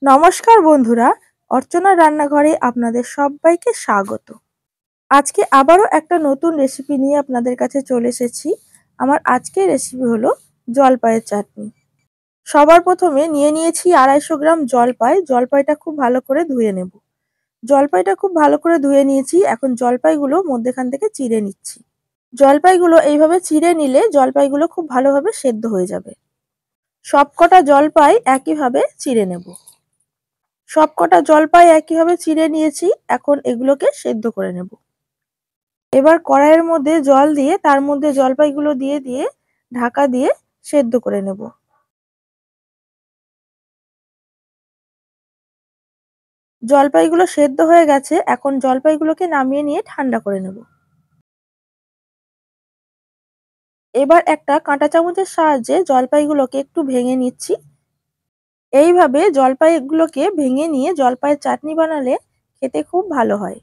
নমস্কার বন্ধুরা, অর্চনার রান্নাঘরে আপনাদের সবাইকে স্বাগত। আজকে আবারও একটা নতুন রেসিপি নিয়ে আপনাদের কাছে চলে এসেছি। আমার আজকের রেসিপি হলো জলপাইয়ের চাটনি। সবার প্রথমে নিয়ে নিয়েছি 250 গ্রাম জলপাই। জলপাইটা খুব ভালো করে ধুয়ে নেব। জলপাইটা খুব ভালো করে ধুয়ে নিয়েছি। এখন জলপাইগুলো মধ্যেখান থেকে চিড়ে নিচ্ছি। জলপাইগুলো এইভাবে চিড়ে নিলে জলপাইগুলো খুব ভালোভাবে সেদ্ধ হয়ে যাবে। সবকটা জলপাই একইভাবে চিড়ে নেব। সবকটা জলপাই একইভাবে চিড়ে নিয়েছি। এখন এগুলোকে সেদ্ধ করে নেব। এবার কড়াইয়ের মধ্যে জল দিয়ে তার মধ্যে জলপাইগুলো দিয়ে ঢাকা দিয়ে সেদ্ধ করে নেব। জলপাইগুলো সেদ্ধ হয়ে গেছে। এখন জলপাইগুলোকে নামিয়ে নিয়ে ঠান্ডা করে নেব। এবার একটা কাঁটা চামচের সাহায্যে জলপাইগুলোকে একটু ভেঙে নিচ্ছি। এইভাবে জলপাইগুলোকে ভেঙে নিয়ে জলপাইয়ের চাটনি বানালে খেতে খুব ভালো হয়।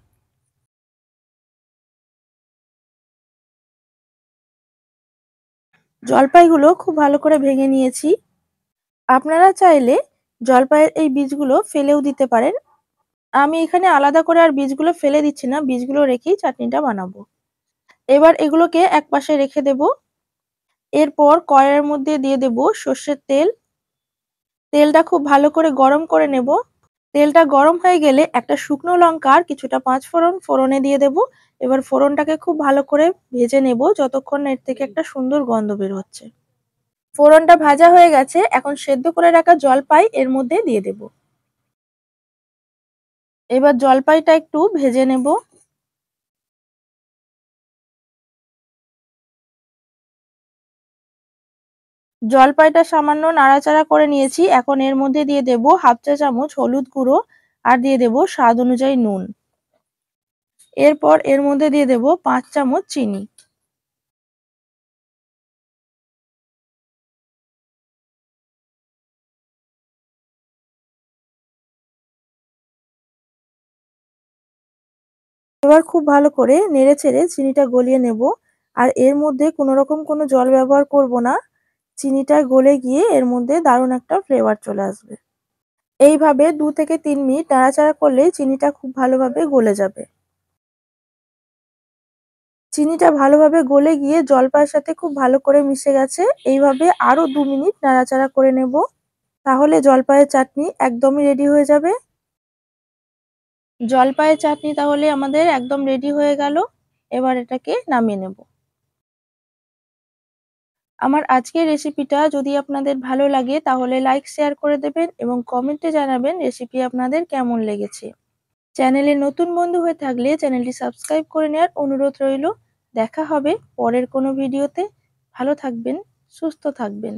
জলপাইগুলো খুব ভালো করে ভেঙে নিয়েছি। আপনারা চাইলে জলপাইয়ের এই বীজগুলো ফেলেও দিতে পারেন। আমি এখানে আলাদা করে আর বীজগুলো ফেলে দিচ্ছি না, বীজগুলো রেখেই চাটনিটা বানাবো। এবার এগুলোকে একপাশে রেখে দেব। এরপর কড়াইয়ের মধ্যে দিয়ে দেব সর্ষের তেল। তেলটা খুব ভালো করে গরম করে নেব। তেলটা গরম হয়ে গেলে একটা শুকনো লঙ্কা আর কিছুটা পাঁচফোড়ন ফোড়নে দিয়ে দেব। এবার ফোড়নটাকে খুব ভালো করে ভেজে নেব যতক্ষণ না এর থেকে একটা সুন্দর গন্ধ বের হচ্ছে। ফোড়নটা ভাজা হয়ে গেছে। এখন সেদ্ধ করে রাখা জলপাই এর মধ্যে দিয়ে দেব। এবার জলপাইটা একটু ভেজে নেব। জলপাইটা সামান্য নাড়াচাড়া করে নিয়েছি। এখন এর মধ্যে দিয়ে দেব হাফ চা চামচ হলুদ গুঁড়ো আর দিয়ে দেব স্বাদ অনুযায়ী নুন। এরপর এর মধ্যে দিয়ে দেব 5 চামচ চিনি। এবার খুব ভালো করে নেড়েচেড়ে চিনিটা গলিয়ে নেব। আর এর মধ্যে কোনোরকম কোনো জল ব্যবহার করব না। চিনিটা গলে গিয়ে এর মধ্যে দারুণ একটা ফ্লেভার চলে আসবে। এইভাবে 2 থেকে 3 মিনিট নাড়াচাড়া করলেই চিনিটা খুব ভালোভাবে গলে যাবে। চিনিটা ভালোভাবে গলে গিয়ে জলপাইয়ের সাথে খুব ভালো করে মিশে গেছে। এইভাবে আরো 2 মিনিট নাড়াচাড়া করে নেব। তাহলে জলপাইয়ের চাটনি একদমই রেডি হয়ে যাবে। জলপাইয়ের চাটনি তাহলে আমাদের একদম রেডি হয়ে গেল। এবার এটাকে নামিয়ে নেব। আমার আজকের রেসিপিটা যদি আপনাদের ভালো লাগে তাহলে লাইক শেয়ার করে দেবেন এবং কমেন্টে জানাবেন রেসিপি আপনাদের কেমন লেগেছে। চ্যানেলে নতুন বন্ধু হয়ে থাকলে চ্যানেলটি সাবস্ক্রাইব করে নেওয়ার অনুরোধ রইল। দেখা হবে পরের কোনো ভিডিওতে। ভালো থাকবেন, সুস্থ থাকবেন।